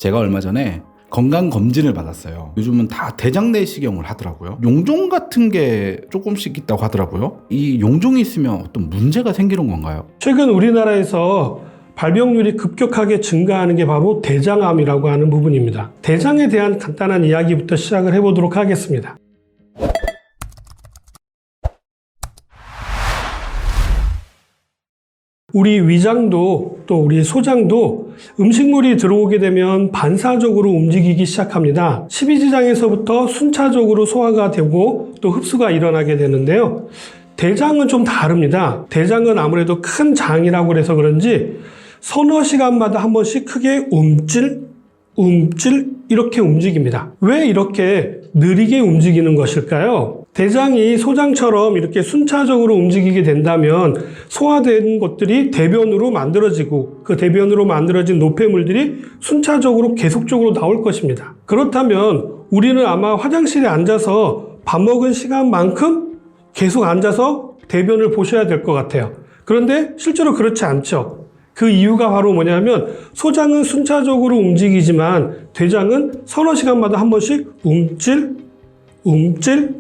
제가 얼마 전에 건강검진을 받았어요. 요즘은 다 대장 내시경을 하더라고요. 용종 같은 게 조금씩 있다고 하더라고요. 이 용종이 있으면 어떤 문제가 생기는 건가요? 최근 우리나라에서 발병률이 급격하게 증가하는 게 바로 대장암이라고 하는 부분입니다. 대장에 대한 간단한 이야기부터 시작을 해보도록 하겠습니다. 우리 위장도 또 우리 소장도 음식물이 들어오게 되면 반사적으로 움직이기 시작합니다. 십이지장에서부터 순차적으로 소화가 되고 또 흡수가 일어나게 되는데요. 대장은 좀 다릅니다. 대장은 아무래도 큰 장이라고 해서 그런지 서너 시간마다 한 번씩 크게 움찔 이렇게 움직입니다. 왜 이렇게 느리게 움직이는 것일까요? 대장이 소장처럼 이렇게 순차적으로 움직이게 된다면 소화된 것들이 대변으로 만들어지고 그 대변으로 만들어진 노폐물들이 순차적으로 계속적으로 나올 것입니다. 그렇다면 우리는 아마 화장실에 앉아서 밥 먹은 시간만큼 계속 앉아서 대변을 보셔야 될 것 같아요. 그런데 실제로 그렇지 않죠. 그 이유가 바로 뭐냐면 소장은 순차적으로 움직이지만 대장은 서너 시간마다 한 번씩 움찔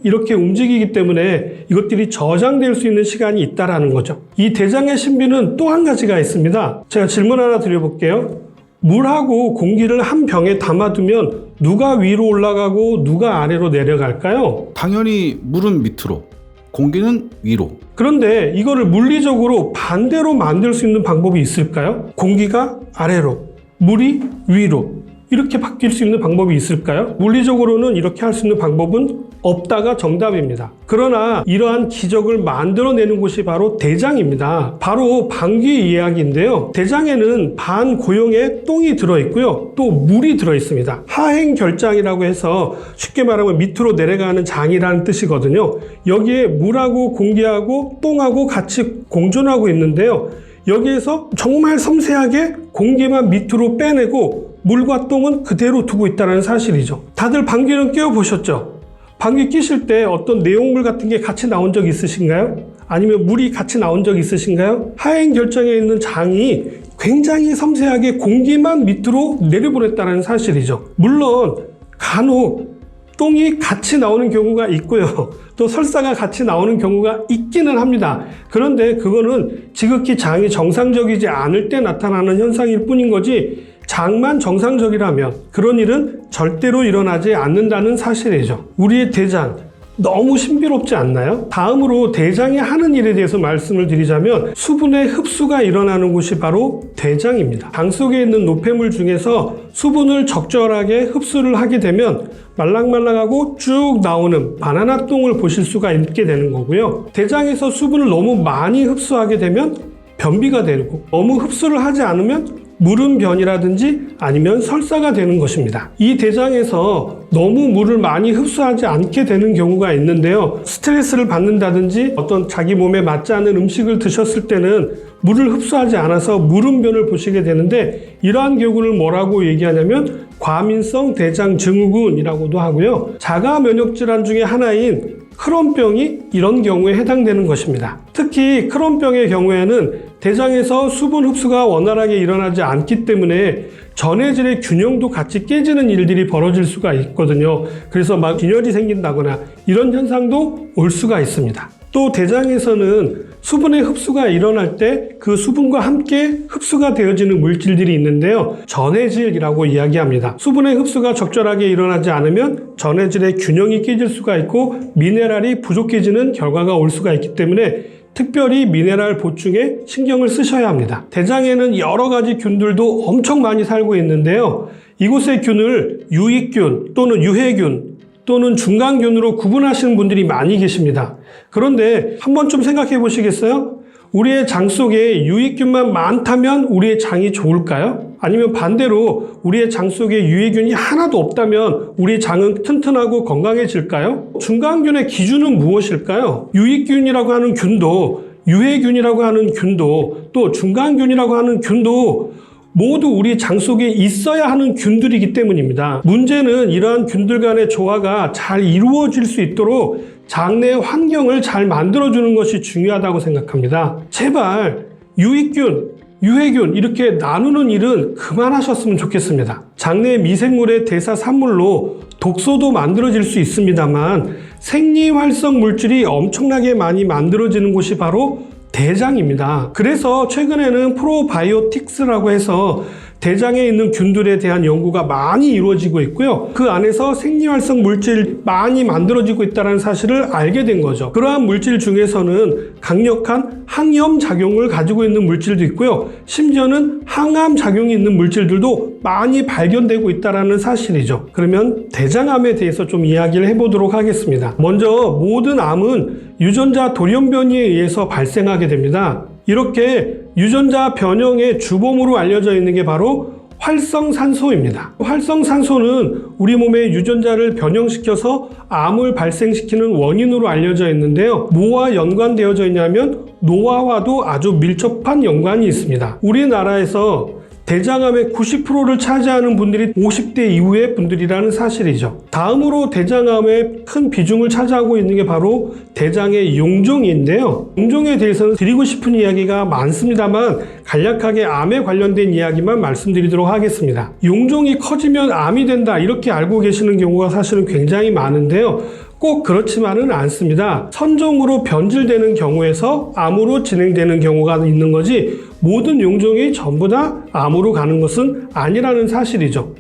이렇게 움직이기 때문에 이것들이 저장될 수 있는 시간이 있다라는 거죠. 이 대장의 신비는 또 한 가지가 있습니다. 제가 질문 하나 드려볼게요. 물하고 공기를 한 병에 담아두면 누가 위로 올라가고 누가 아래로 내려갈까요? 당연히 물은 밑으로, 공기는 위로. 그런데 이거를 물리적으로 반대로 만들 수 있는 방법이 있을까요? 공기가 아래로, 물이 위로 이렇게 바뀔 수 있는 방법이 있을까요? 물리적으로는 이렇게 할 수 있는 방법은 없다가 정답입니다. 그러나 이러한 기적을 만들어내는 곳이 바로 대장입니다. 바로 방귀 이야기인데요. 대장에는 반고용의 똥이 들어있고요. 또 물이 들어있습니다. 하행결장이라고 해서 쉽게 말하면 밑으로 내려가는 장이라는 뜻이거든요. 여기에 물하고 공기하고 똥하고 같이 공존하고 있는데요. 여기에서 정말 섬세하게 공기만 밑으로 빼내고 물과 똥은 그대로 두고 있다는 사실이죠. 다들 방귀는 뀌어보셨죠? 방귀 뀌실 때 어떤 내용물 같은 게 같이 나온 적 있으신가요? 아니면 물이 같이 나온 적 있으신가요? 하행결장에 있는 장이 굉장히 섬세하게 공기만 밑으로 내려보냈다는 사실이죠. 물론 간혹 똥이 같이 나오는 경우가 있고요. 또 설사가 같이 나오는 경우가 있기는 합니다. 그런데 그거는 지극히 장이 정상적이지 않을 때 나타나는 현상일 뿐인 거지 장만 정상적이라면 그런 일은 절대로 일어나지 않는다는 사실이죠. 우리의 대장 너무 신비롭지 않나요? 다음으로 대장이 하는 일에 대해서 말씀을 드리자면 수분의 흡수가 일어나는 곳이 바로 대장입니다. 장 속에 있는 노폐물 중에서 수분을 적절하게 흡수를 하게 되면 말랑말랑하고 쭉 나오는 바나나 똥을 보실 수가 있게 되는 거고요. 대장에서 수분을 너무 많이 흡수하게 되면 변비가 되고 너무 흡수를 하지 않으면 물음변이라든지 아니면 설사가 되는 것입니다. 이 대장에서 너무 물을 많이 흡수하지 않게 되는 경우가 있는데요. 스트레스를 받는다든지 어떤 자기 몸에 맞지 않는 음식을 드셨을 때는 물을 흡수하지 않아서 물음변을 보시게 되는데 이러한 경우를 뭐라고 얘기하냐면 과민성 대장 증후군이라고도 하고요. 자가 면역 질환 중에 하나인 크론병이 이런 경우에 해당되는 것입니다. 특히 크론병의 경우에는 대장에서 수분 흡수가 원활하게 일어나지 않기 때문에 전해질의 균형도 같이 깨지는 일들이 벌어질 수가 있거든요. 그래서 막 균열이 생긴다거나 이런 현상도 올 수가 있습니다. 또 대장에서는 수분의 흡수가 일어날 때 그 수분과 함께 흡수가 되어지는 물질들이 있는데요. 전해질이라고 이야기합니다. 수분의 흡수가 적절하게 일어나지 않으면 전해질의 균형이 깨질 수가 있고 미네랄이 부족해지는 결과가 올 수가 있기 때문에 특별히 미네랄 보충에 신경을 쓰셔야 합니다. 대장에는 여러 가지 균들도 엄청 많이 살고 있는데요. 이곳의 균을 유익균 또는 유해균 또는 중간균으로 구분하시는 분들이 많이 계십니다. 그런데 한 번쯤 생각해 보시겠어요? 우리의 장 속에 유익균만 많다면 우리의 장이 좋을까요? 아니면 반대로 우리의 장 속에 유해균이 하나도 없다면 우리의 장은 튼튼하고 건강해질까요? 중간균의 기준은 무엇일까요? 유익균이라고 하는 균도, 유해균이라고 하는 균도, 또 중간균이라고 하는 균도 모두 우리 장 속에 있어야 하는 균들이기 때문입니다. 문제는 이러한 균들 간의 조화가 잘 이루어질 수 있도록 장내 환경을 잘 만들어주는 것이 중요하다고 생각합니다. 제발 유익균, 유해균 이렇게 나누는 일은 그만하셨으면 좋겠습니다. 장내 미생물의 대사 산물로 독소도 만들어질 수 있습니다만 생리활성 물질이 엄청나게 많이 만들어지는 곳이 바로 대장입니다. 그래서 최근에는 프로바이오틱스라고 해서 대장에 있는 균들에 대한 연구가 많이 이루어지고 있고요. 그 안에서 생리활성 물질 많이 만들어지고 있다는 사실을 알게 된 거죠. 그러한 물질 중에서는 강력한 항염 작용을 가지고 있는 물질도 있고요. 심지어는 항암 작용이 있는 물질들도 많이 발견되고 있다는 사실이죠. 그러면 대장암에 대해서 좀 이야기를 해보도록 하겠습니다. 먼저 모든 암은 유전자 돌연변이에 의해서 발생하게 됩니다. 이렇게 유전자 변형의 주범으로 알려져 있는 게 바로 활성산소입니다. 활성산소는 우리 몸의 유전자를 변형시켜서 암을 발생시키는 원인으로 알려져 있는데요. 뭐와 연관되어져 있냐면 노화와도 아주 밀접한 연관이 있습니다. 우리나라에서 대장암의 90%를 차지하는 분들이 50대 이후의 분들이라는 사실이죠. 다음으로 대장암의 큰 비중을 차지하고 있는 게 바로 대장의 용종인데요. 용종에 대해서는 드리고 싶은 이야기가 많습니다만 간략하게 암에 관련된 이야기만 말씀드리도록 하겠습니다. 용종이 커지면 암이 된다 이렇게 알고 계시는 경우가 사실은 굉장히 많은데요. 꼭 그렇지만은 않습니다. 선종으로 변질되는 경우에서 암으로 진행되는 경우가 있는 거지 모든 용종이 전부 다 암으로 가는 것은 아니라는 사실이죠.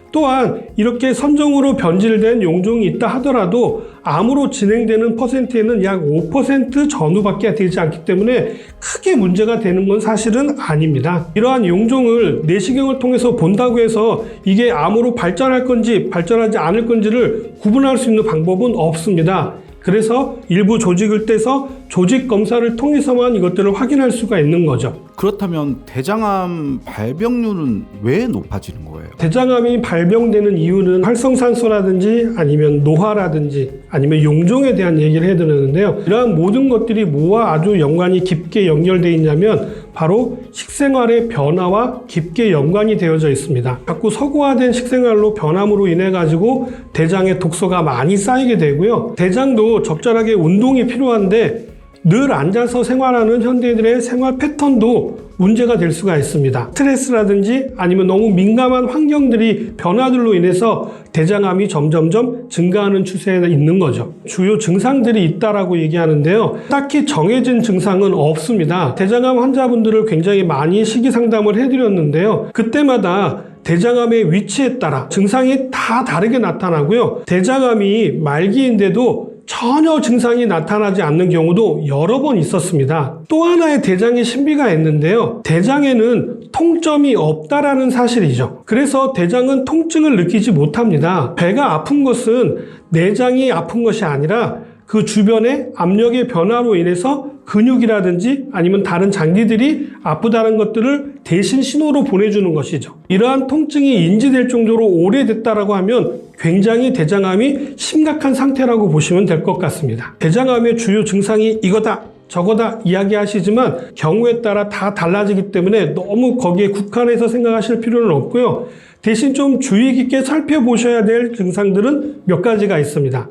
또한 이렇게 선종으로 변질된 용종이 있다 하더라도 암으로 진행되는 퍼센트에는 약 5% 전후밖에 되지 않기 때문에 크게 문제가 되는 건 사실은 아닙니다. 이러한 용종을 내시경을 통해서 본다고 해서 이게 암으로 발전할 건지 발전하지 않을 건지를 구분할 수 있는 방법은 없습니다. 그래서 일부 조직을 떼서 조직 검사를 통해서만 이것들을 확인할 수가 있는 거죠. 그렇다면 대장암 발병률은 왜 높아지는 거예요? 대장암이 발병되는 이유는 활성산소라든지 아니면 노화라든지 아니면 용종에 대한 얘기를 해드리는데요. 이러한 모든 것들이 뭐와 아주 연관이 깊게 연결되어 있냐면 바로 식생활의 변화와 깊게 연관이 되어져 있습니다. 자꾸 서구화된 식생활로 변함으로 인해 가지고 대장에 독소가 많이 쌓이게 되고요. 대장도 적절하게 운동이 필요한데 늘 앉아서 생활하는 현대인들의 생활 패턴도 문제가 될 수가 있습니다. 스트레스라든지 아니면 너무 민감한 환경들이 변화들로 인해서 대장암이 점점점 증가하는 추세에 있는 거죠. 주요 증상들이 있다라고 얘기하는데요. 딱히 정해진 증상은 없습니다. 대장암 환자분들을 굉장히 많이 식이 상담을 해드렸는데요. 그때마다 대장암의 위치에 따라 증상이 다 다르게 나타나고요. 대장암이 말기인데도 전혀 증상이 나타나지 않는 경우도 여러 번 있었습니다. 또 하나의 대장의 신비가 있는데요. 대장에는 통점이 없다라는 사실이죠. 그래서 대장은 통증을 느끼지 못합니다. 배가 아픈 것은 내장이 아픈 것이 아니라 그 주변의 압력의 변화로 인해서 근육이라든지 아니면 다른 장기들이 아프다는 것들을 대신 신호로 보내주는 것이죠. 이러한 통증이 인지될 정도로 오래됐다라고 하면 굉장히 대장암이 심각한 상태라고 보시면 될 것 같습니다. 대장암의 주요 증상이 이거다 저거다 이야기하시지만 경우에 따라 다 달라지기 때문에 너무 거기에 국한해서 생각하실 필요는 없고요. 대신 좀 주의 깊게 살펴보셔야 될 증상들은 몇 가지가 있습니다.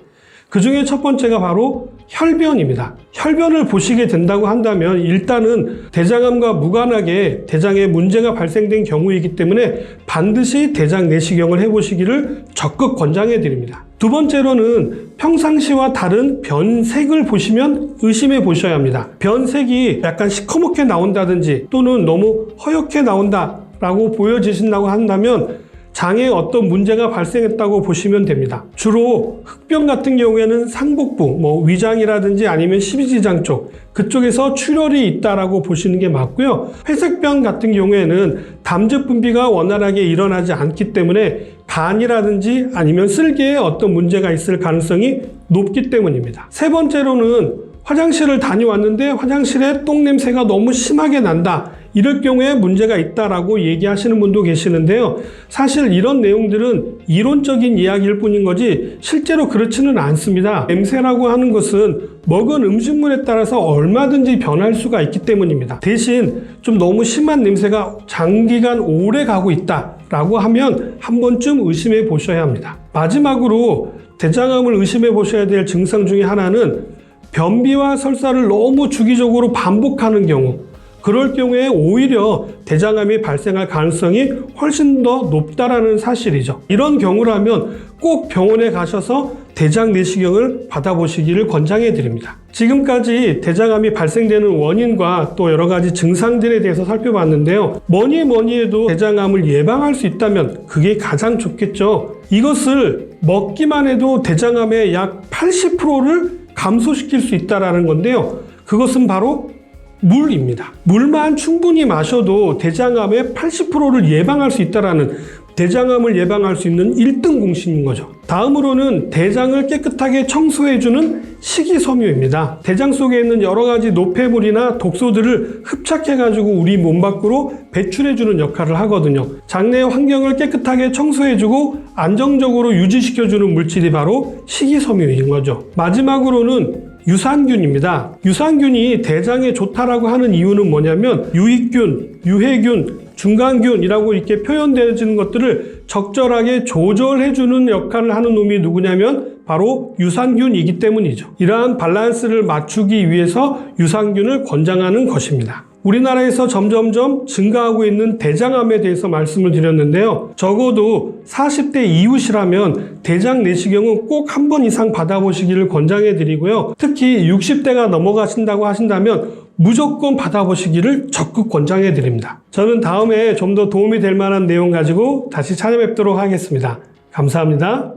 그 중에 첫 번째가 바로 혈변입니다. 혈변을 보시게 된다고 한다면 일단은 대장암과 무관하게 대장에 문제가 발생된 경우이기 때문에 반드시 대장 내시경을 해보시기를 적극 권장해 드립니다. 두 번째로는 평상시와 다른 변색을 보시면 의심해 보셔야 합니다. 변색이 약간 시커멓게 나온다든지 또는 너무 허옇게 나온다라고 보여지신다고 한다면 장에 어떤 문제가 발생했다고 보시면 됩니다. 주로 흑변 같은 경우에는 상복부, 위장이라든지 아니면 십이지장 쪽 그쪽에서 출혈이 있다라고 보시는 게 맞고요. 회색변 같은 경우에는 담즙 분비가 원활하게 일어나지 않기 때문에 간이라든지 아니면 쓸개에 어떤 문제가 있을 가능성이 높기 때문입니다. 세 번째로는 화장실을 다녀왔는데 화장실에 똥 냄새가 너무 심하게 난다. 이럴 경우에 문제가 있다라고 얘기하시는 분도 계시는데요. 사실 이런 내용들은 이론적인 이야기일 뿐인 거지 실제로 그렇지는 않습니다. 냄새라고 하는 것은 먹은 음식물에 따라서 얼마든지 변할 수가 있기 때문입니다. 대신 좀 너무 심한 냄새가 장기간 오래 가고 있다라고 하면 한 번쯤 의심해 보셔야 합니다. 마지막으로 대장암을 의심해 보셔야 될 증상 중에 하나는 변비와 설사를 너무 주기적으로 반복하는 경우, 그럴 경우에 오히려 대장암이 발생할 가능성이 훨씬 더 높다라는 사실이죠. 이런 경우라면 꼭 병원에 가셔서 대장 내시경을 받아보시기를 권장해 드립니다. 지금까지 대장암이 발생되는 원인과 또 여러 가지 증상들에 대해서 살펴봤는데요. 뭐니 해도 대장암을 예방할 수 있다면 그게 가장 좋겠죠. 이것을 먹기만 해도 대장암의 약 80%를 감소시킬 수 있다는 건데요. 그것은 바로 물입니다. 물만 충분히 마셔도 대장암의 80%를 예방할 수 있다는 대장암을 예방할 수 있는 1등 공식인 거죠. 다음으로는 대장을 깨끗하게 청소해주는 식이섬유입니다. 대장 속에 있는 여러 가지 노폐물이나 독소들을 흡착해가지고 우리 몸 밖으로 배출해주는 역할을 하거든요. 장내 환경을 깨끗하게 청소해주고 안정적으로 유지시켜주는 물질이 바로 식이섬유인 거죠. 마지막으로는 유산균입니다. 유산균이 대장에 좋다라고 하는 이유는 뭐냐면 유익균, 유해균, 중간균이라고 이렇게 표현되어지는 것들을 적절하게 조절해주는 역할을 하는 놈이 누구냐면 바로 유산균이기 때문이죠. 이러한 밸런스를 맞추기 위해서 유산균을 권장하는 것입니다. 우리나라에서 점점점 증가하고 있는 대장암에 대해서 말씀을 드렸는데요. 적어도 40대 이후시라면 대장 내시경은 꼭 한 번 이상 받아보시기를 권장해 드리고요. 특히 60대가 넘어가신다고 하신다면 무조건 받아보시기를 적극 권장해 드립니다. 저는 다음에 좀 더 도움이 될 만한 내용 가지고 다시 찾아뵙도록 하겠습니다. 감사합니다.